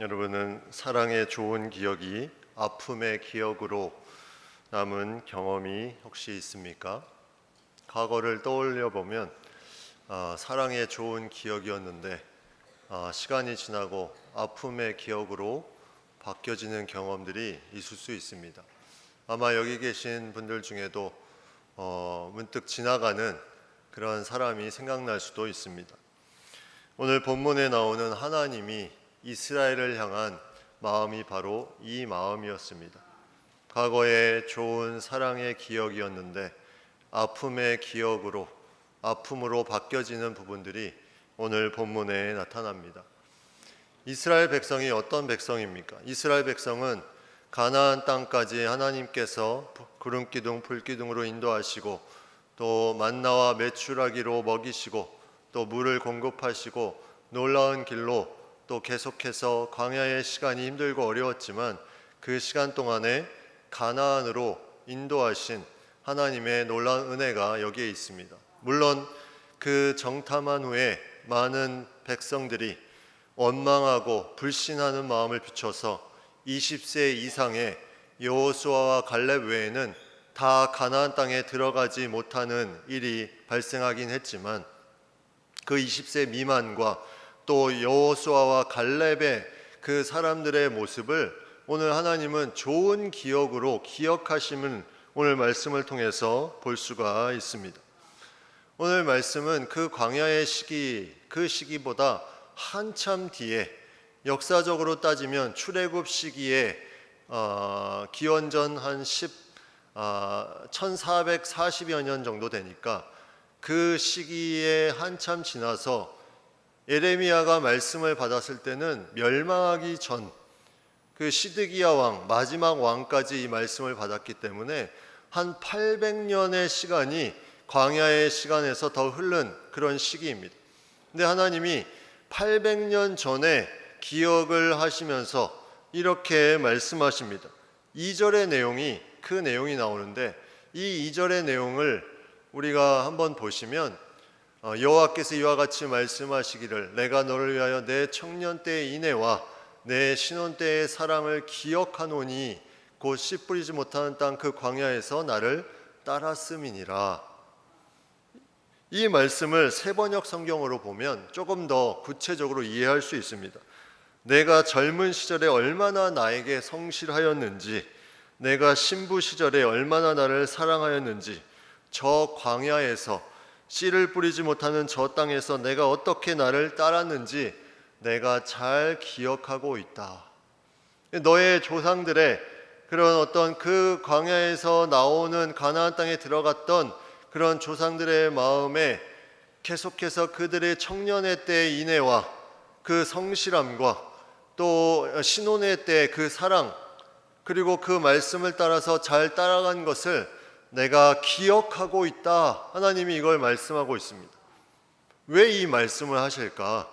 여러분은 사랑의 좋은 기억이 아픔의 기억으로 남은 경험이 혹시 있습니까? 과거를 떠올려 보면 사랑의 좋은 기억이었는데 시간이 지나고 아픔의 기억으로 바뀌어지는 경험들이 있을 수 있습니다. 아마 여기 계신 분들 중에도 문득 지나가는 그런 사람이 생각날 수도 있습니다. 오늘 본문에 나오는 하나님이 이스라엘을 향한 마음이 바로 이 마음이었습니다. 과거의 좋은 사랑의 기억이었는데 아픔의 기억으로, 아픔으로 바뀌어지는 부분들이 오늘 본문에 나타납니다. 이스라엘 백성이 어떤 백성입니까? 이스라엘 백성은 가나안 땅까지 하나님께서 구름기둥, 불기둥으로 인도하시고 또 만나와 메추라기로 먹이시고 또 물을 공급하시고 놀라운 길로 또 계속해서 광야의 시간이 힘들고 어려웠지만 그 시간 동안에 가나안으로 인도하신 하나님의 놀라운 은혜가 여기에 있습니다. 물론 그 정탐한 후에 많은 백성들이 원망하고 불신하는 마음을 비춰서 20세 이상의 여호수아와 갈렙 외에는 다 가나안 땅에 들어가지 못하는 일이 발생하긴 했지만 그 20세 미만과 또 여호수아와 갈렙의 그 사람들의 모습을 오늘 하나님은 좋은 기억으로 기억하심을 오늘 말씀을 통해서 볼 수가 있습니다. 오늘 말씀은 그 광야의 시기, 그 시기보다 한참 뒤에 역사적으로 따지면 출애굽 시기에 기원전 한 1440여 년 정도 되니까 그 시기에 한참 지나서 예레미야가 말씀을 받았을 때는 멸망하기 전 그 시드기야 왕, 마지막 왕까지 이 말씀을 받았기 때문에 한 800년의 시간이 광야의 시간에서 더 흐른 그런 시기입니다. 근데 하나님이 800년 전에 기억을 하시면서 이렇게 말씀하십니다. 2절의 내용이 그 내용이 나오는데 이 2절의 내용을 우리가 한번 보시면 여호와께서 이와 같이 말씀하시기를 내가 너를 위하여 내 청년 때의 인애와 내 신혼 때의 사랑을 기억하노니 곧 씨 뿌리지 못하는 땅 그 광야에서 나를 따랐음이니라. 이 말씀을 세번역 성경으로 보면 조금 더 구체적으로 이해할 수 있습니다. 내가 젊은 시절에 얼마나 나에게 성실하였는지, 내가 신부 시절에 얼마나 나를 사랑하였는지, 저 광야에서 씨를 뿌리지 못하는 저 땅에서 내가 어떻게 나를 따랐는지 내가 잘 기억하고 있다. 너의 조상들의 그런 어떤 그 광야에서 나오는 가나안 땅에 들어갔던 그런 조상들의 마음에 계속해서 그들의 청년의 때의 인애와 그 성실함과 또 신혼의 때 그 사랑 그리고 그 말씀을 따라서 잘 따라간 것을 내가 기억하고 있다. 하나님이 이걸 말씀하고 있습니다. 왜 이 말씀을 하실까?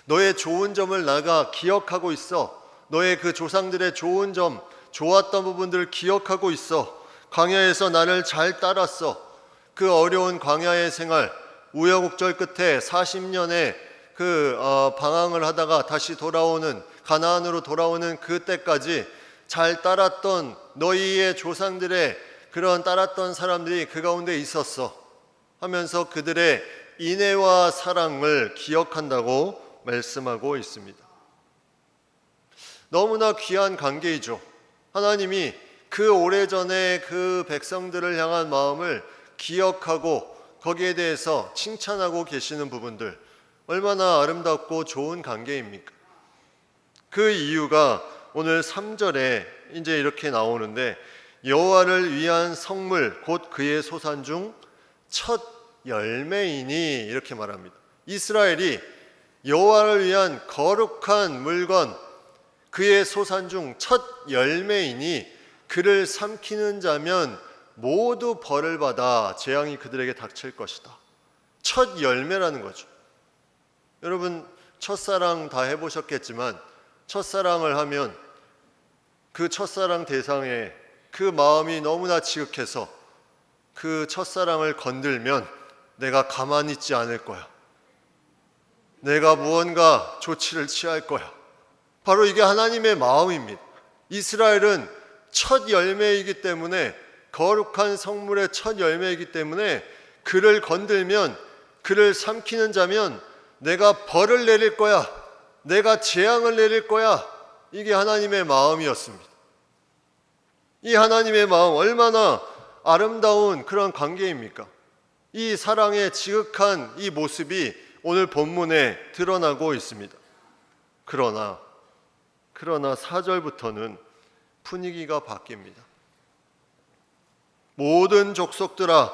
너의 좋은 점을 내가 기억하고 있어. 너의 그 조상들의 좋은 점, 좋았던 부분들을 기억하고 있어. 광야에서 나를 잘 따랐어. 그 어려운 광야의 생활, 우여곡절 끝에 40년의 그 방황을 하다가 다시 돌아오는 가나안으로 돌아오는 그때까지 잘 따랐던 너희의 조상들의 그런 따랐던 사람들이 그 가운데 있었어 하면서 그들의 인애와 사랑을 기억한다고 말씀하고 있습니다. 너무나 귀한 관계이죠. 하나님이 그 오래전에 그 백성들을 향한 마음을 기억하고 거기에 대해서 칭찬하고 계시는 부분들 얼마나 아름답고 좋은 관계입니까? 그 이유가 오늘 3절에 이제 이렇게 나오는데 여호와를 위한 성물 곧 그의 소산 중 첫 열매이니 이렇게 말합니다. 이스라엘이 여호와를 위한 거룩한 물건 그의 소산 중 첫 열매이니 그를 삼키는 자면 모두 벌을 받아 재앙이 그들에게 닥칠 것이다. 첫 열매라는 거죠. 여러분 첫사랑 다 해보셨겠지만 첫사랑을 하면 그 첫사랑 대상에 그 마음이 너무나 지극해서 그 첫사랑을 건들면 내가 가만히 있지 않을 거야. 내가 무언가 조치를 취할 거야. 바로 이게 하나님의 마음입니다. 이스라엘은 첫 열매이기 때문에, 거룩한 성물의 첫 열매이기 때문에 그를 건들면, 그를 삼키는 자면 내가 벌을 내릴 거야, 내가 재앙을 내릴 거야. 이게 하나님의 마음이었습니다. 이 하나님의 마음, 얼마나 아름다운 그런 관계입니까? 이 사랑의 지극한 이 모습이 오늘 본문에 드러나고 있습니다. 그러나 4절부터는 분위기가 바뀝니다. 모든 족속들아,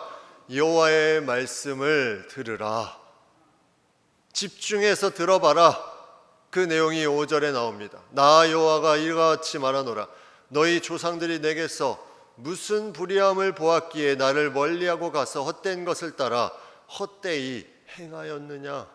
여호와의 말씀을 들으라. 집중해서 들어봐라. 그 내용이 5절에 나옵니다. 나 여호와가 이와 같이 말하노라. 너희 조상들이 내게서 무슨 불의함을 보았기에 나를 멀리하고 가서 헛된 것을 따라 헛되이 행하였느냐.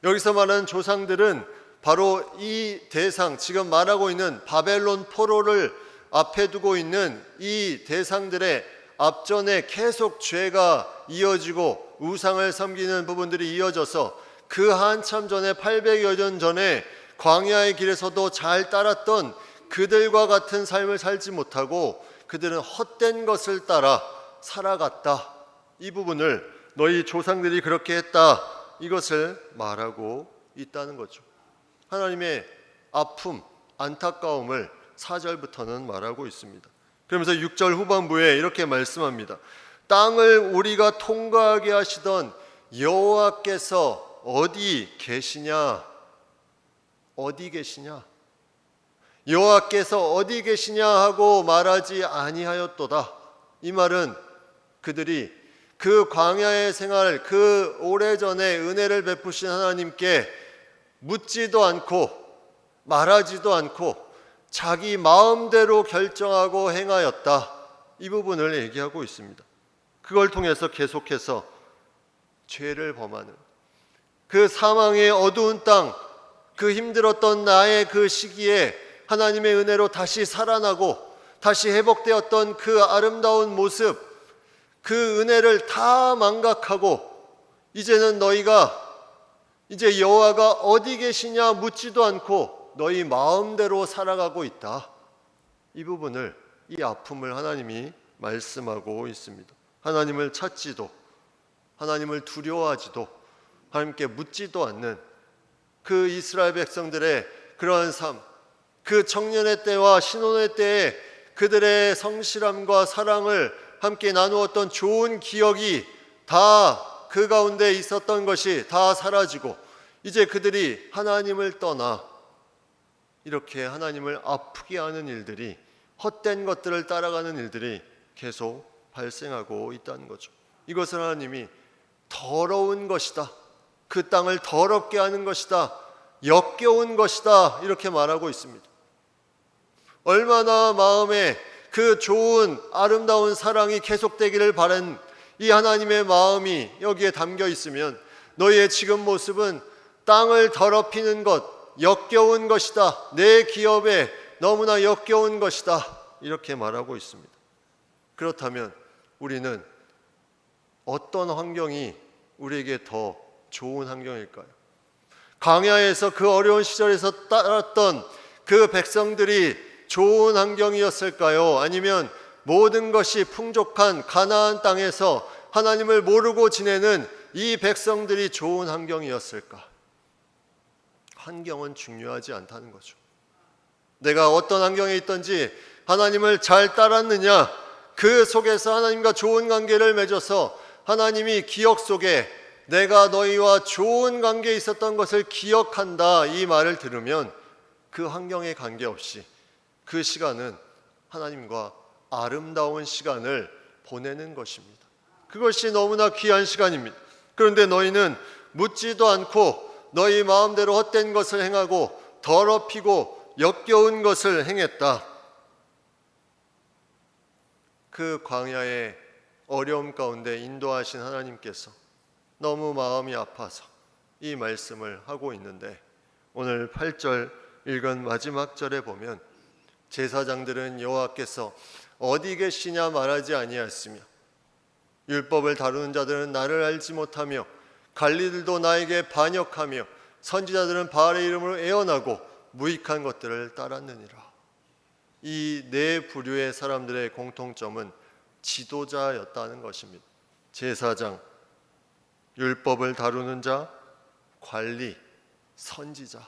여기서 말하는 조상들은 바로 이 대상, 지금 말하고 있는 바벨론 포로를 앞에 두고 있는 이 대상들의 앞전에 계속 죄가 이어지고 우상을 섬기는 부분들이 이어져서 그 한참 전에 800여 년 전에 광야의 길에서도 잘 따랐던 그들과 같은 삶을 살지 못하고 그들은 헛된 것을 따라 살아갔다. 이 부분을 너희 조상들이 그렇게 했다, 이것을 말하고 있다는 거죠. 하나님의 아픔, 안타까움을 4절부터는 말하고 있습니다. 그러면서 6절 후반부에 이렇게 말씀합니다. 땅을 우리가 통과하게 하시던 여호와께서 어디 계시냐? 어디 계시냐? 여호와께서 어디 계시냐 하고 말하지 아니하였도다. 이 말은 그들이 그 광야의 생활, 그 오래전에 은혜를 베푸신 하나님께 묻지도 않고 말하지도 않고 자기 마음대로 결정하고 행하였다. 이 부분을 얘기하고 있습니다. 그걸 통해서 계속해서 죄를 범하는, 그 사망의 어두운 땅, 그 힘들었던 나의 그 시기에 하나님의 은혜로 다시 살아나고 다시 회복되었던 그 아름다운 모습, 그 은혜를 다 망각하고 이제는 너희가 이제 여호와가 어디 계시냐 묻지도 않고 너희 마음대로 살아가고 있다. 이 부분을, 이 아픔을 하나님이 말씀하고 있습니다. 하나님을 찾지도, 하나님을 두려워하지도, 하나님께 묻지도 않는 그 이스라엘 백성들의 그러한 삶, 그 청년의 때와 신혼의 때에 그들의 성실함과 사랑을 함께 나누었던 좋은 기억이 다 그 가운데 있었던 것이 다 사라지고 이제 그들이 하나님을 떠나 이렇게 하나님을 아프게 하는 일들이, 헛된 것들을 따라가는 일들이 계속 발생하고 있다는 거죠. 이것을 하나님이 더러운 것이다, 그 땅을 더럽게 하는 것이다, 역겨운 것이다, 이렇게 말하고 있습니다. 얼마나 마음에 그 좋은 아름다운 사랑이 계속되기를 바란 이 하나님의 마음이 여기에 담겨 있으면 너희의 지금 모습은 땅을 더럽히는 것, 역겨운 것이다, 내 기업에 너무나 역겨운 것이다, 이렇게 말하고 있습니다. 그렇다면 우리는 어떤 환경이 우리에게 더 좋은 환경일까요? 광야에서 그 어려운 시절에서 따랐던 그 백성들이 좋은 환경이었을까요? 아니면 모든 것이 풍족한 가나안 땅에서 하나님을 모르고 지내는 이 백성들이 좋은 환경이었을까? 환경은 중요하지 않다는 거죠. 내가 어떤 환경에 있든지 하나님을 잘 따랐느냐, 그 속에서 하나님과 좋은 관계를 맺어서 하나님이 기억 속에 내가 너희와 좋은 관계에 있었던 것을 기억한다, 이 말을 들으면 그 환경에 관계없이 그 시간은 하나님과 아름다운 시간을 보내는 것입니다. 그것이 너무나 귀한 시간입니다. 그런데 너희는 묻지도 않고 너희 마음대로 헛된 것을 행하고 더럽히고 역겨운 것을 행했다. 그 광야의 어려움 가운데 인도하신 하나님께서 너무 마음이 아파서 이 말씀을 하고 있는데, 오늘 8절 읽은 마지막 절에 보면 제사장들은 여호와께서 어디 계시냐 말하지 아니하였으며 율법을 다루는 자들은 나를 알지 못하며 관리들도 나에게 반역하며 선지자들은 바알의 이름으로 애언하고 무익한 것들을 따랐느니라. 이 네 부류의 사람들의 공통점은 지도자였다는 것입니다. 제사장, 율법을 다루는 자, 관리, 선지자.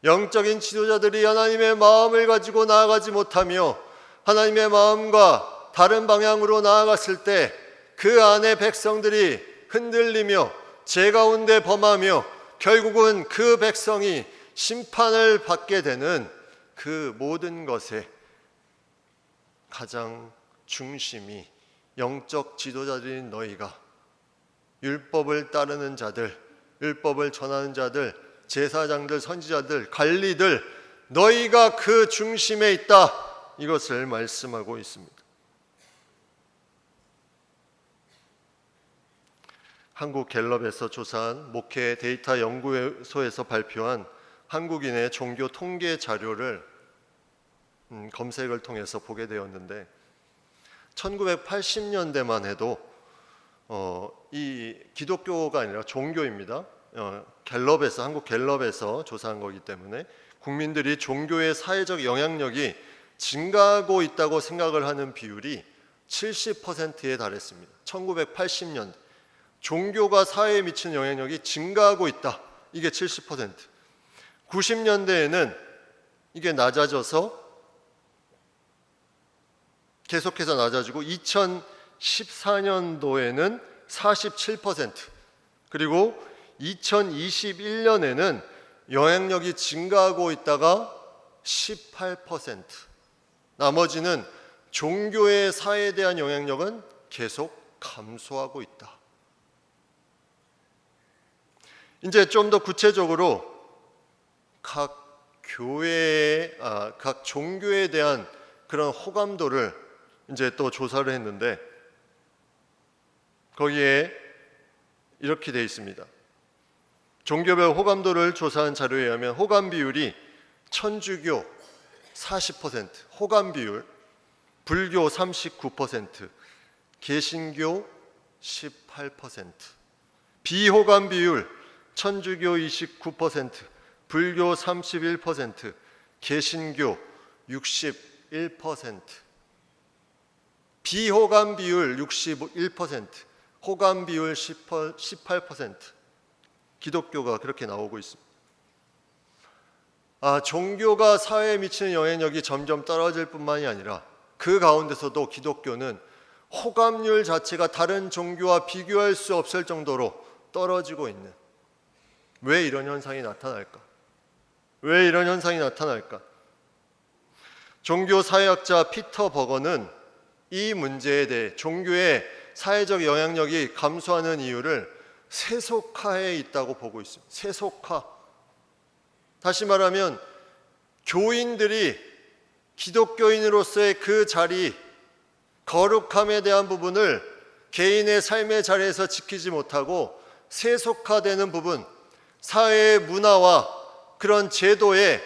영적인 지도자들이 하나님의 마음을 가지고 나아가지 못하며 하나님의 마음과 다른 방향으로 나아갔을 때 그 안에 백성들이 흔들리며 죄 가운데 범하며 결국은 그 백성이 심판을 받게 되는 그 모든 것의 가장 중심이 영적 지도자들인 너희가, 율법을 따르는 자들, 율법을 전하는 자들, 제사장들, 선지자들, 관리들, 너희가 그 중심에 있다, 이것을 말씀하고 있습니다. 한국갤럽에서 조사한 목회 데이터 연구소에서 발표한 한국인의 종교 통계 자료를 검색을 통해서 보게 되었는데 1980년대만 해도 이 기독교가 아니라 종교입니다. 갤럽에서, 한국갤럽에서 조사한 거기 때문에 국민들이 종교의 사회적 영향력이 증가하고 있다고 생각을 하는 비율이 70%에 달했습니다. 1980년대 종교가 사회에 미치는 영향력이 증가하고 있다, 이게 70%. 90년대에는 이게 낮아져서 계속해서 낮아지고 2014년도에는 47%, 그리고 2021년에는 영향력이 증가하고 있다가 18%, 나머지는 종교의 사회에 대한 영향력은 계속 감소하고 있다. 이제 좀 더 구체적으로 각 교회의, 각 종교에 대한 그런 호감도를 이제 또 조사를 했는데 거기에 이렇게 되어 있습니다. 종교별 호감도를 조사한 자료에 의하면 호감 비율이 천주교 40%, 호감 비율, 불교 39%, 개신교 18%, 비호감 비율 천주교 29%, 불교 31%, 개신교 61%, 비호감 비율 61%, 호감 비율 18%, 기독교가 그렇게 나오고 있습니다. 종교가 사회에 미치는 영향력이 점점 떨어질 뿐만이 아니라 그 가운데서도 기독교는 호감률 자체가 다른 종교와 비교할 수 없을 정도로 떨어지고 있는, 왜 이런 현상이 나타날까? 왜 이런 현상이 나타날까? 종교 사회학자 피터 버거는 이 문제에 대해 종교의 사회적 영향력이 감소하는 이유를 세속화에 있다고 보고 있습니다. 세속화. 다시 말하면 교인들이 기독교인으로서의 그 자리, 거룩함에 대한 부분을 개인의 삶의 자리에서 지키지 못하고 세속화되는 부분, 사회의 문화와 그런 제도에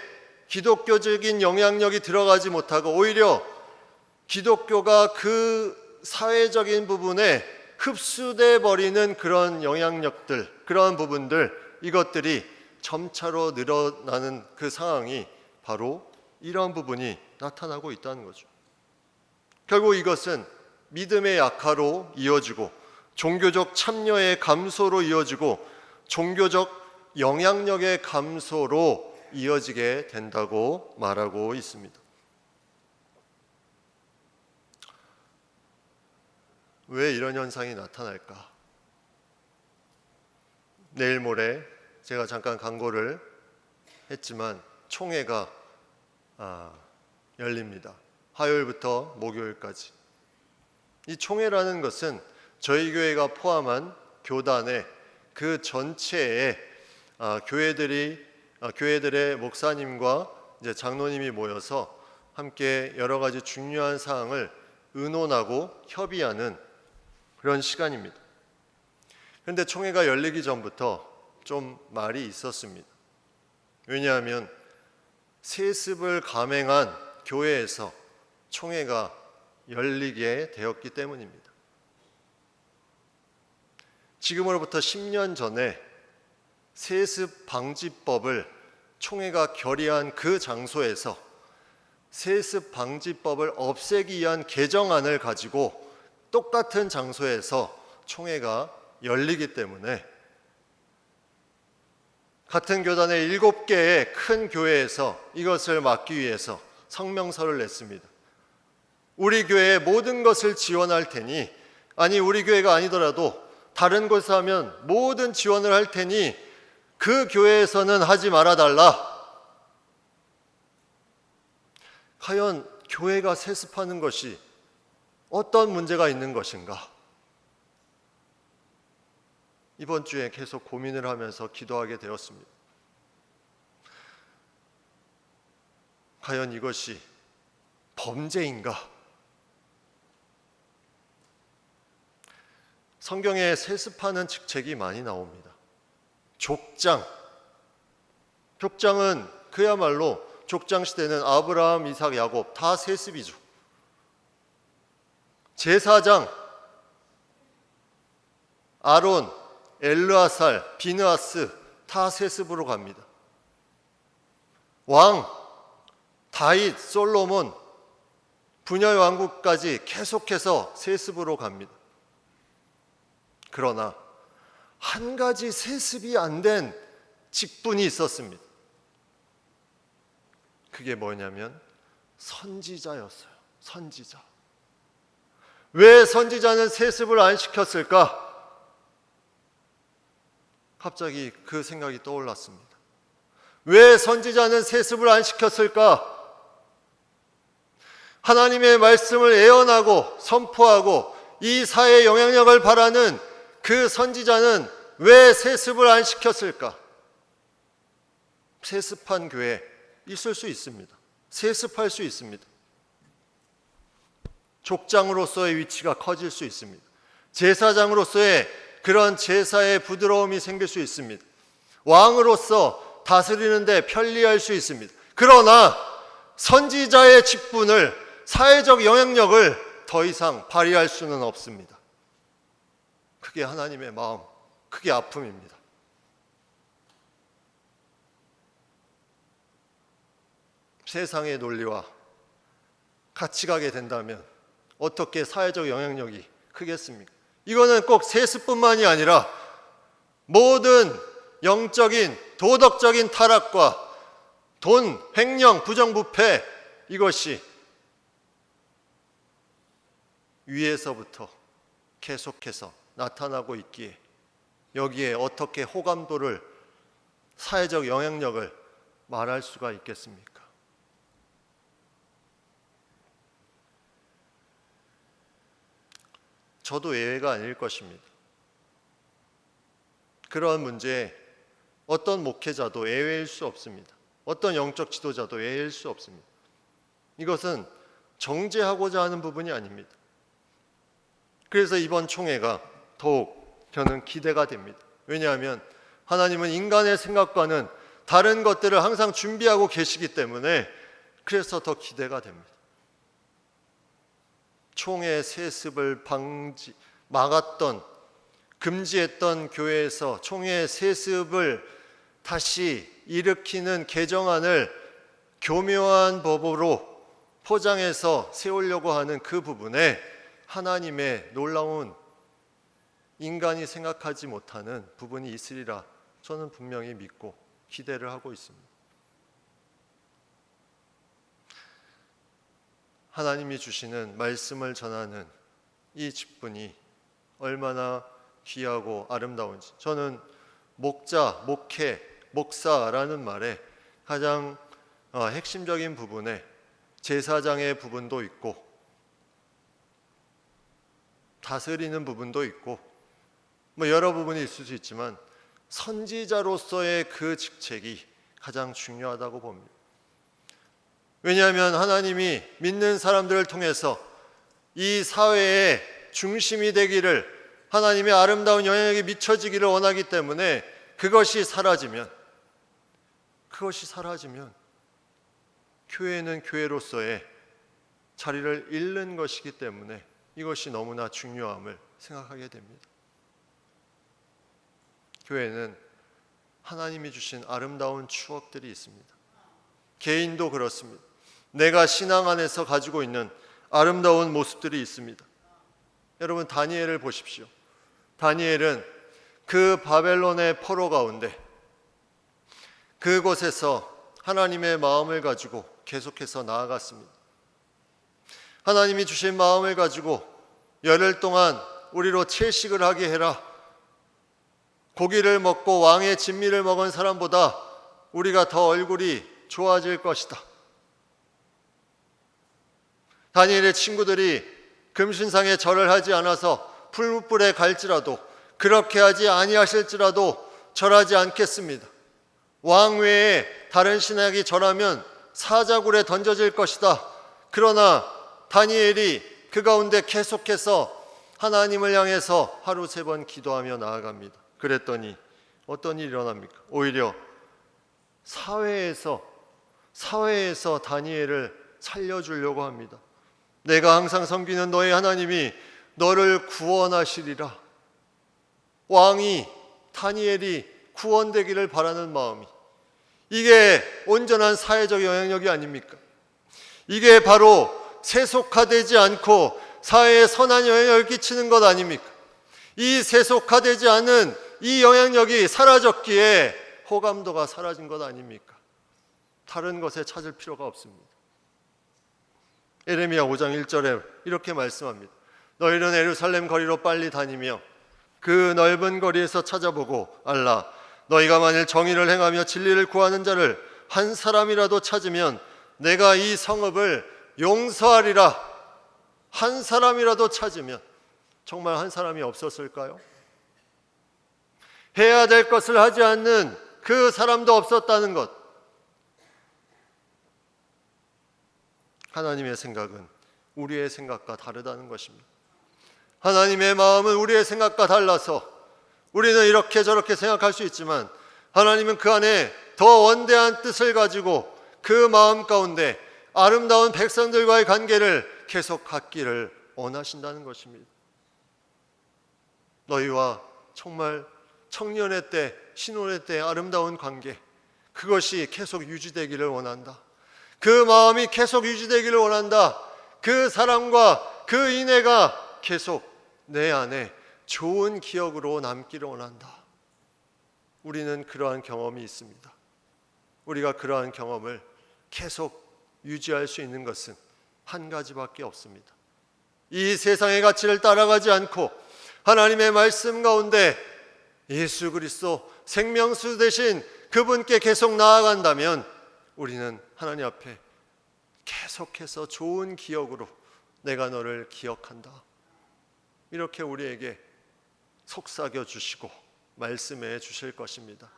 기독교적인 영향력이 들어가지 못하고 오히려 기독교가 그 사회적인 부분에 흡수돼 버리는 그런 영향력들, 그러한 부분들, 이것들이 점차로 늘어나는 그 상황이 바로 이러한 부분이 나타나고 있다는 거죠. 결국 이것은 믿음의 약화로 이어지고 종교적 참여의 감소로 이어지고 종교적 영향력의 감소로 이어지게 된다고 말하고 있습니다. 왜 이런 현상이 나타날까? 내일 모레 제가 잠깐 광고를 했지만 총회가 열립니다. 화요일부터 목요일까지. 이 총회라는 것은 저희 교회가 포함한 교단의 그 전체에 교회들의 목사님과 이제 장로님이 모여서 함께 여러 가지 중요한 사항을 의논하고 협의하는 그런 시간입니다. 그런데 총회가 열리기 전부터 좀 말이 있었습니다. 왜냐하면 세습을 감행한 교회에서 총회가 열리게 되었기 때문입니다. 지금으로부터 10년 전에 세습 방지법을 총회가 결의한 그 장소에서 세습 방지법을 없애기 위한 개정안을 가지고 똑같은 장소에서 총회가 열리기 때문에 같은 교단의 7개의 큰 교회에서 이것을 막기 위해서 성명서를 냈습니다. 우리 교회의 모든 것을 지원할 테니, 아니 우리 교회가 아니더라도 다른 곳에서 하면 모든 지원을 할 테니 그 교회에서는 하지 말아달라. 과연 교회가 세습하는 것이 어떤 문제가 있는 것인가? 이번 주에 계속 고민을 하면서 기도하게 되었습니다. 과연 이것이 범죄인가? 성경에 세습하는 직책이 많이 나옵니다. 족장은 그야말로 족장 시대는 아브라함, 이삭, 야곱 다 세습이죠. 제사장 아론, 엘르아살, 비느하스 다 세습으로 갑니다. 왕 다윗, 솔로몬, 분열 왕국까지 계속해서 세습으로 갑니다. 그러나 한 가지 세습이 안 된 직분이 있었습니다. 그게 뭐냐면 선지자였어요. 선지자. 왜 선지자는 세습을 안 시켰을까? 갑자기 그 생각이 떠올랐습니다. 왜 선지자는 세습을 안 시켰을까? 하나님의 말씀을 예언하고 선포하고 이 사회의 영향력을 바라는 그 선지자는 왜 세습을 안 시켰을까? 세습한 교회 있을 수 있습니다. 세습할 수 있습니다. 족장으로서의 위치가 커질 수 있습니다. 제사장으로서의 그런 제사의 부드러움이 생길 수 있습니다. 왕으로서 다스리는데 편리할 수 있습니다. 그러나 선지자의 직분을, 사회적 영향력을 더 이상 발휘할 수는 없습니다. 그게 하나님의 마음, 그게 아픔입니다. 세상의 논리와 같이 가게 된다면 어떻게 사회적 영향력이 크겠습니까? 이거는 꼭 세습뿐만이 아니라 모든 영적인 도덕적인 타락과 돈, 횡령, 부정부패, 이것이 위에서부터 계속해서 나타나고 있기에 여기에 어떻게 호감도를, 사회적 영향력을 말할 수가 있겠습니까? 저도 예외가 아닐 것입니다. 그러한 문제에 어떤 목회자도 예외일 수 없습니다. 어떤 영적 지도자도 예외일 수 없습니다. 이것은 정죄하고자 하는 부분이 아닙니다. 그래서 이번 총회가 더욱 저는 기대가 됩니다. 왜냐하면 하나님은 인간의 생각과는 다른 것들을 항상 준비하고 계시기 때문에 그래서 더 기대가 됩니다. 총회 세습을 막았던, 금지했던 교회에서 총회 세습을 다시 일으키는 개정안을 교묘한 법으로 포장해서 세우려고 하는 그 부분에 하나님의 놀라운, 인간이 생각하지 못하는 부분이 있으리라 저는 분명히 믿고 기대를 하고 있습니다. 하나님이 주시는 말씀을 전하는 이 직분이 얼마나 귀하고 아름다운지, 저는 목자, 목회, 목사라는 말에 가장 핵심적인 부분에 제사장의 부분도 있고 다스리는 부분도 있고 여러 부분이 있을 수 있지만 선지자로서의 그 직책이 가장 중요하다고 봅니다. 왜냐하면 하나님이 믿는 사람들을 통해서 이 사회의 중심이 되기를, 하나님의 아름다운 영향력이 미쳐지기를 원하기 때문에 그것이 사라지면 교회는 교회로서의 자리를 잃는 것이기 때문에 이것이 너무나 중요함을 생각하게 됩니다. 교회는 하나님이 주신 아름다운 추억들이 있습니다. 개인도 그렇습니다. 내가 신앙 안에서 가지고 있는 아름다운 모습들이 있습니다. 여러분, 다니엘을 보십시오. 다니엘은 그 바벨론의 포로 가운데 그곳에서 하나님의 마음을 가지고 계속해서 나아갔습니다. 하나님이 주신 마음을 가지고 열흘 동안 우리로 채식을 하게 해라. 고기를 먹고 왕의 진미를 먹은 사람보다 우리가 더 얼굴이 좋아질 것이다. 다니엘의 친구들이 금신상에 절을 하지 않아서 풀무불에 갈지라도, 그렇게 하지 아니하실지라도 절하지 않겠습니다. 왕 외에 다른 신에게 절하면 사자굴에 던져질 것이다. 그러나 다니엘이 그 가운데 계속해서 하나님을 향해서 하루 3번 기도하며 나아갑니다. 그랬더니 어떤 일이 일어납니까? 오히려 사회에서 다니엘을 살려주려고 합니다. 내가 항상 섬기는 너의 하나님이 너를 구원하시리라. 왕이 다니엘이 구원되기를 바라는 마음이, 이게 온전한 사회적 영향력이 아닙니까? 이게 바로 세속화되지 않고 사회에 선한 영향력을 끼치는 것 아닙니까? 이 세속화되지 않은 이 영향력이 사라졌기에 호감도가 사라진 것 아닙니까? 다른 것에 찾을 필요가 없습니다. 예레미야 5장 1절에 이렇게 말씀합니다. 너희는 예루살렘 거리로 빨리 다니며 그 넓은 거리에서 찾아보고 알라. 너희가 만일 정의를 행하며 진리를 구하는 자를 한 사람이라도 찾으면 내가 이 성읍을 용서하리라. 한 사람이라도 찾으면, 정말 한 사람이 없었을까요? 해야 될 것을 하지 않는 그 사람도 없었다는 것. 하나님의 생각은 우리의 생각과 다르다는 것입니다. 하나님의 마음은 우리의 생각과 달라서 우리는 이렇게 저렇게 생각할 수 있지만 하나님은 그 안에 더 원대한 뜻을 가지고 그 마음 가운데 아름다운 백성들과의 관계를 계속 갖기를 원하신다는 것입니다. 너희와 정말 청년의 때, 신혼의 때 아름다운 관계, 그것이 계속 유지되기를 원한다. 그 마음이 계속 유지되기를 원한다. 그 사람과 그 인애가 계속 내 안에 좋은 기억으로 남기를 원한다. 우리는 그러한 경험이 있습니다. 우리가 그러한 경험을 계속 유지할 수 있는 것은 한 가지밖에 없습니다. 이 세상의 가치를 따라가지 않고 하나님의 말씀 가운데 예수 그리스도 생명수 되신 그분께 계속 나아간다면 우리는 하나님 앞에 계속해서 좋은 기억으로 내가 너를 기억한다. 이렇게 우리에게 속삭여 주시고 말씀해 주실 것입니다.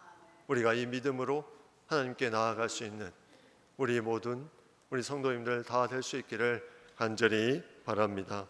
우리가 이 믿음으로 하나님께 나아갈 수 있는 우리 모든 우리 성도님들 다 될 수 있기를 간절히 바랍니다.